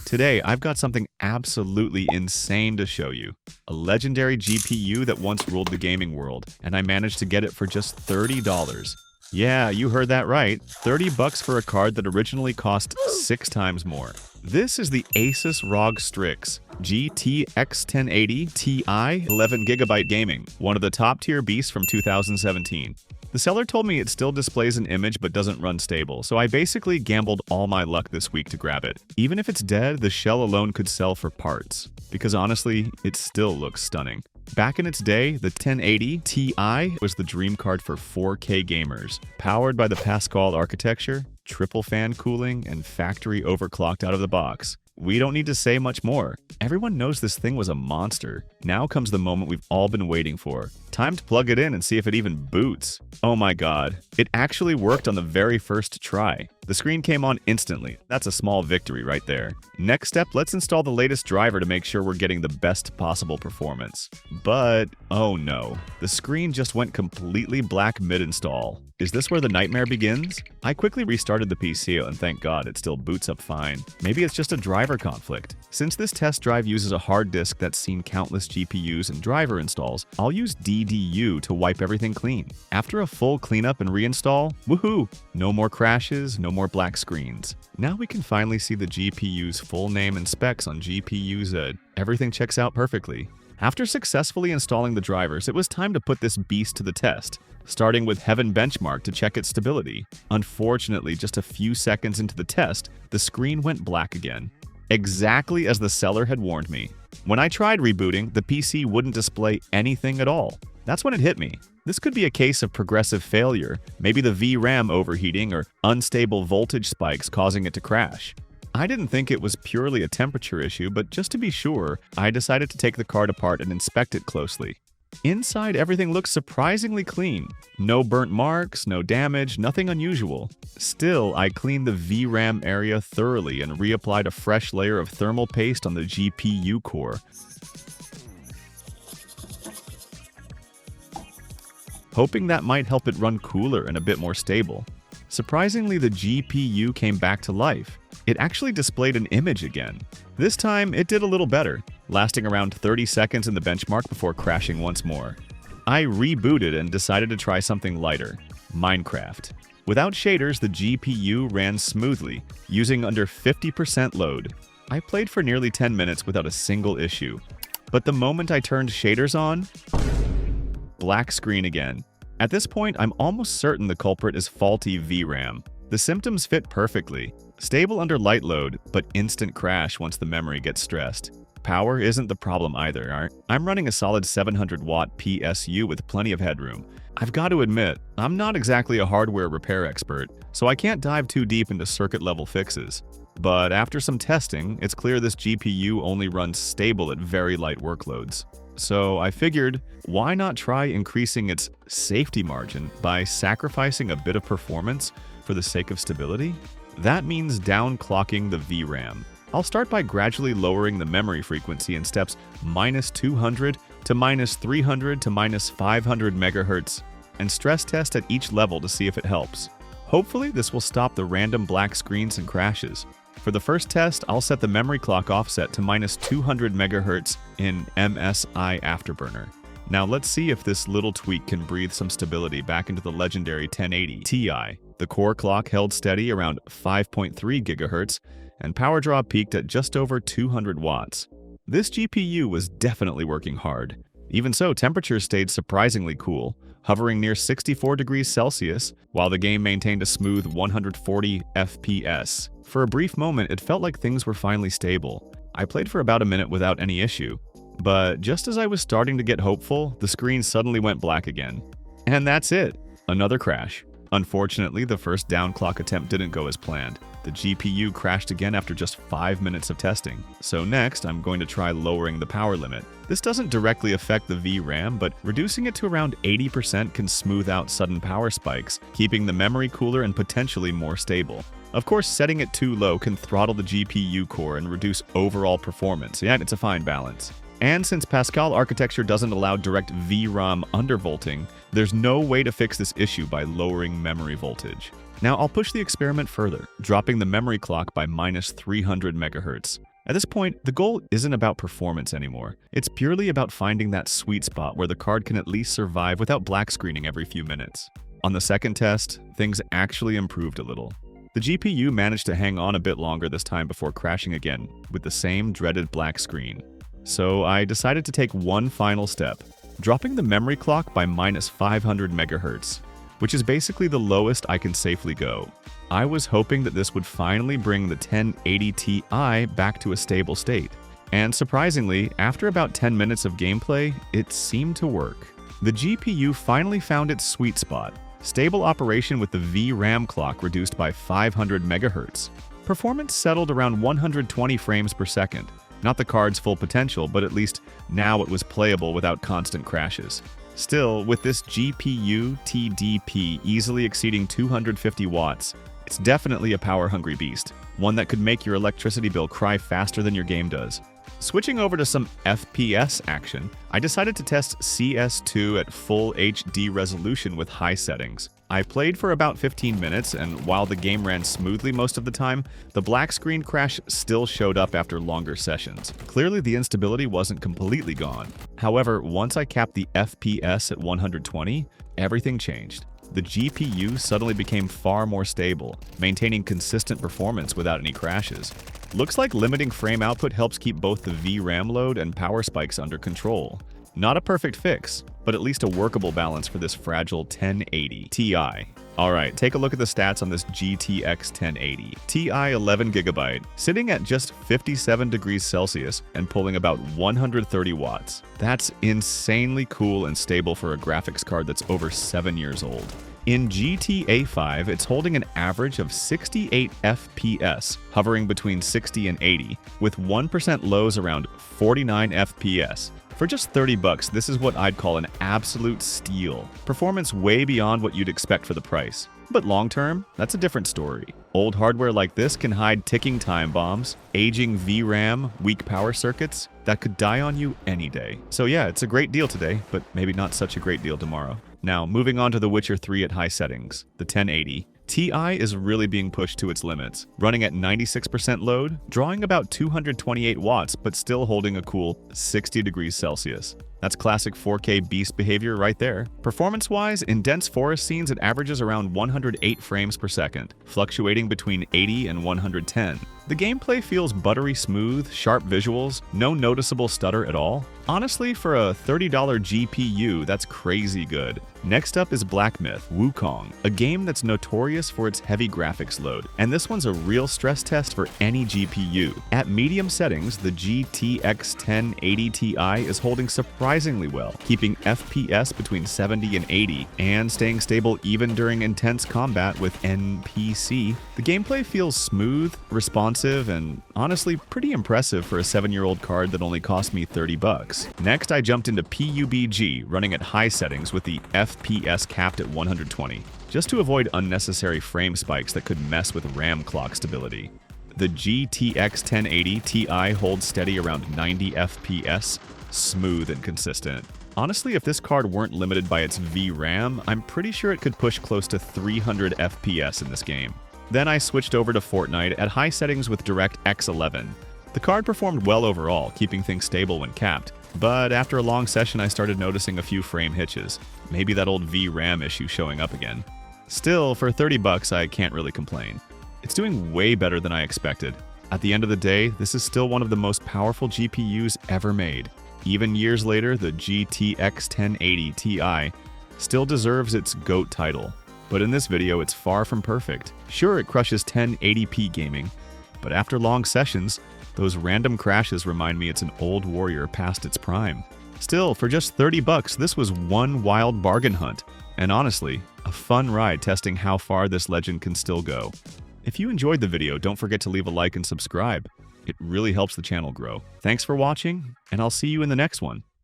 Today, I've got something absolutely insane to show you. A legendary GPU that once ruled the gaming world, and I managed to get it for just $30. Yeah, you heard that right. $30 for a card that originally cost 6 times more. This is the Asus ROG Strix GTX 1080 Ti 11GB gaming, one of the top-tier beasts from 2017. The seller told me it still displays an image but doesn't run stable, so I basically gambled all my luck this week to grab it. Even if it's dead, the shell alone could sell for parts, because honestly, it still looks stunning. Back in its day, the 1080 Ti was the dream card for 4K gamers. Powered by the Pascal architecture, triple fan cooling, and factory overclocked out of the box. We don't need to say much more. Everyone knows this thing was a monster. Now comes the moment we've all been waiting for. Time to plug it in and see if it even boots. Oh my god. It actually worked on the very first try. The screen came on instantly. That's a small victory right there. Next step, let's install the latest driver to make sure we're getting the best possible performance. But, oh no. The screen just went completely black mid-install. Is this where the nightmare begins? I quickly restarted the PC and thank God it still boots up fine. Maybe it's just a driver conflict. Since this test drive uses a hard disk that's seen countless GPUs and driver installs, I'll use DDU to wipe everything clean. After a full cleanup and reinstall, woohoo! No more crashes, no more black screens. Now we can finally see the GPU's full name and specs on GPU-Z. Everything checks out perfectly. After successfully installing the drivers, it was time to put this beast to the test, starting with Heaven Benchmark to check its stability. Unfortunately, just a few seconds into the test, the screen went black again. Exactly as the seller had warned me. When I tried rebooting, the PC wouldn't display anything at all. That's when it hit me. This could be a case of progressive failure, maybe the VRAM overheating or unstable voltage spikes causing it to crash. I didn't think it was purely a temperature issue, but just to be sure, I decided to take the card apart and inspect it closely. Inside, everything looks surprisingly clean. No burnt marks, no damage, nothing unusual. Still, I cleaned the VRAM area thoroughly and reapplied a fresh layer of thermal paste on the GPU core. Hoping that might help it run cooler and a bit more stable. Surprisingly, the GPU came back to life. It actually displayed an image again. This time, it did a little better, lasting around 30 seconds in the benchmark before crashing once more. I rebooted and decided to try something lighter, Minecraft. Without shaders, the GPU ran smoothly, using under 50% load. I played for nearly 10 minutes without a single issue. But the moment I turned shaders on, black screen again. At this point, I'm almost certain the culprit is faulty VRAM. The symptoms fit perfectly. Stable under light load, but instant crash once the memory gets stressed. Power isn't the problem either. I'm running a solid 700 watt PSU with plenty of headroom. I've got to admit, I'm not exactly a hardware repair expert, so I can't dive too deep into circuit level fixes. But after some testing, it's clear this GPU only runs stable at very light workloads. So I figured, why not try increasing its safety margin by sacrificing a bit of performance for the sake of stability? That means downclocking the VRAM. I'll start by gradually lowering the memory frequency in steps -200 to -300 to -500 MHz, and stress test at each level to see if it helps. Hopefully, this will stop the random black screens and crashes. For the first test, I'll set the memory clock offset to -200 MHz in MSI Afterburner. Now let's see if this little tweak can breathe some stability back into the legendary 1080 Ti. The core clock held steady around 5.3 GHz, and power draw peaked at just over 200 watts. This GPU was definitely working hard. Even so, temperatures stayed surprisingly cool, hovering near 64 degrees Celsius, while the game maintained a smooth 140 FPS. For a brief moment, it felt like things were finally stable. I played for about a minute without any issue. But just as I was starting to get hopeful, the screen suddenly went black again. And that's it. Another crash. Unfortunately, the first downclock attempt didn't go as planned. The GPU crashed again after just 5 minutes of testing. So next, I'm going to try lowering the power limit. This doesn't directly affect the VRAM, but reducing it to around 80% can smooth out sudden power spikes, keeping the memory cooler and potentially more stable. Of course, setting it too low can throttle the GPU core and reduce overall performance, yet it's a fine balance. And since Pascal architecture doesn't allow direct VRAM undervolting, there's no way to fix this issue by lowering memory voltage. Now I'll push the experiment further, dropping the memory clock by -300 MHz. At this point, the goal isn't about performance anymore. It's purely about finding that sweet spot where the card can at least survive without black screening every few minutes. On the second test, things actually improved a little. The GPU managed to hang on a bit longer this time before crashing again, with the same dreaded black screen. So I decided to take one final step, dropping the memory clock by -500 MHz, which is basically the lowest I can safely go. I was hoping that this would finally bring the 1080 Ti back to a stable state. And surprisingly, after about 10 minutes of gameplay, it seemed to work. The GPU finally found its sweet spot, stable operation with the VRAM clock reduced by 500 MHz. Performance settled around 120 frames per second. Not the card's full potential, but at least now it was playable without constant crashes. Still, with this GPU TDP easily exceeding 250 watts, it's definitely a power-hungry beast, one that could make your electricity bill cry faster than your game does. Switching over to some FPS action, I decided to test CS2 at full HD resolution with high settings. I played for about 15 minutes, and while the game ran smoothly most of the time, the black screen crash still showed up after longer sessions. Clearly, the instability wasn't completely gone. However, once I capped the FPS at 120, everything changed. The GPU suddenly became far more stable, maintaining consistent performance without any crashes. Looks like limiting frame output helps keep both the VRAM load and power spikes under control. Not a perfect fix, but at least a workable balance for this fragile 1080 Ti. Alright, take a look at the stats on this GTX 1080 Ti 11GB, sitting at just 57 degrees Celsius and pulling about 130 watts. That's insanely cool and stable for a graphics card that's over 7 years old. In GTA 5, it's holding an average of 68 FPS, hovering between 60 and 80, with 1% lows around 49 FPS. For just $30, this is what I'd call an absolute steal. Performance way beyond what you'd expect for the price. But long term, that's a different story. Old hardware like this can hide ticking time bombs, aging VRAM, weak power circuits that could die on you any day. So yeah, it's a great deal today, but maybe not such a great deal tomorrow. Now, moving on to The Witcher 3 at high settings, the 1080. Ti is really being pushed to its limits, running at 96% load, drawing about 228 watts, but still holding a cool 60 degrees Celsius. That's classic 4K beast behavior right there. Performance-wise, in dense forest scenes it averages around 108 frames per second, fluctuating between 80 and 110. The gameplay feels buttery smooth, sharp visuals, no noticeable stutter at all. Honestly, for a $30 GPU, that's crazy good. Next up is Black Myth: Wukong, a game that's notorious for its heavy graphics load, and this one's a real stress test for any GPU. At medium settings, the GTX 1080 Ti is holding surprisingly well, keeping FPS between 70 and 80, and staying stable even during intense combat with NPC. The gameplay feels smooth, responsive, and honestly pretty impressive for a 7-year-old card that only cost me $30. Next, I jumped into PUBG, running at high settings with the FPS capped at 120, just to avoid unnecessary frame spikes that could mess with RAM clock stability. The GTX 1080 Ti holds steady around 90 FPS, smooth and consistent. Honestly, if this card weren't limited by its VRAM, I'm pretty sure it could push close to 300 FPS in this game. Then I switched over to Fortnite at high settings with DirectX 11. The card performed well overall, keeping things stable when capped, but after a long session I started noticing a few frame hitches. Maybe that old VRAM issue showing up again. Still, for $30 I can't really complain. It's doing way better than I expected. At the end of the day, this is still one of the most powerful GPUs ever made. Even years later, the GTX 1080 Ti still deserves its GOAT title. But in this video, it's far from perfect. Sure, it crushes 1080p gaming, but after long sessions, those random crashes remind me it's an old warrior past its prime. Still, for just $30, this was one wild bargain hunt, and honestly, a fun ride testing how far this legend can still go. If you enjoyed the video, don't forget to leave a like and subscribe. It really helps the channel grow. Thanks for watching, and I'll see you in the next one.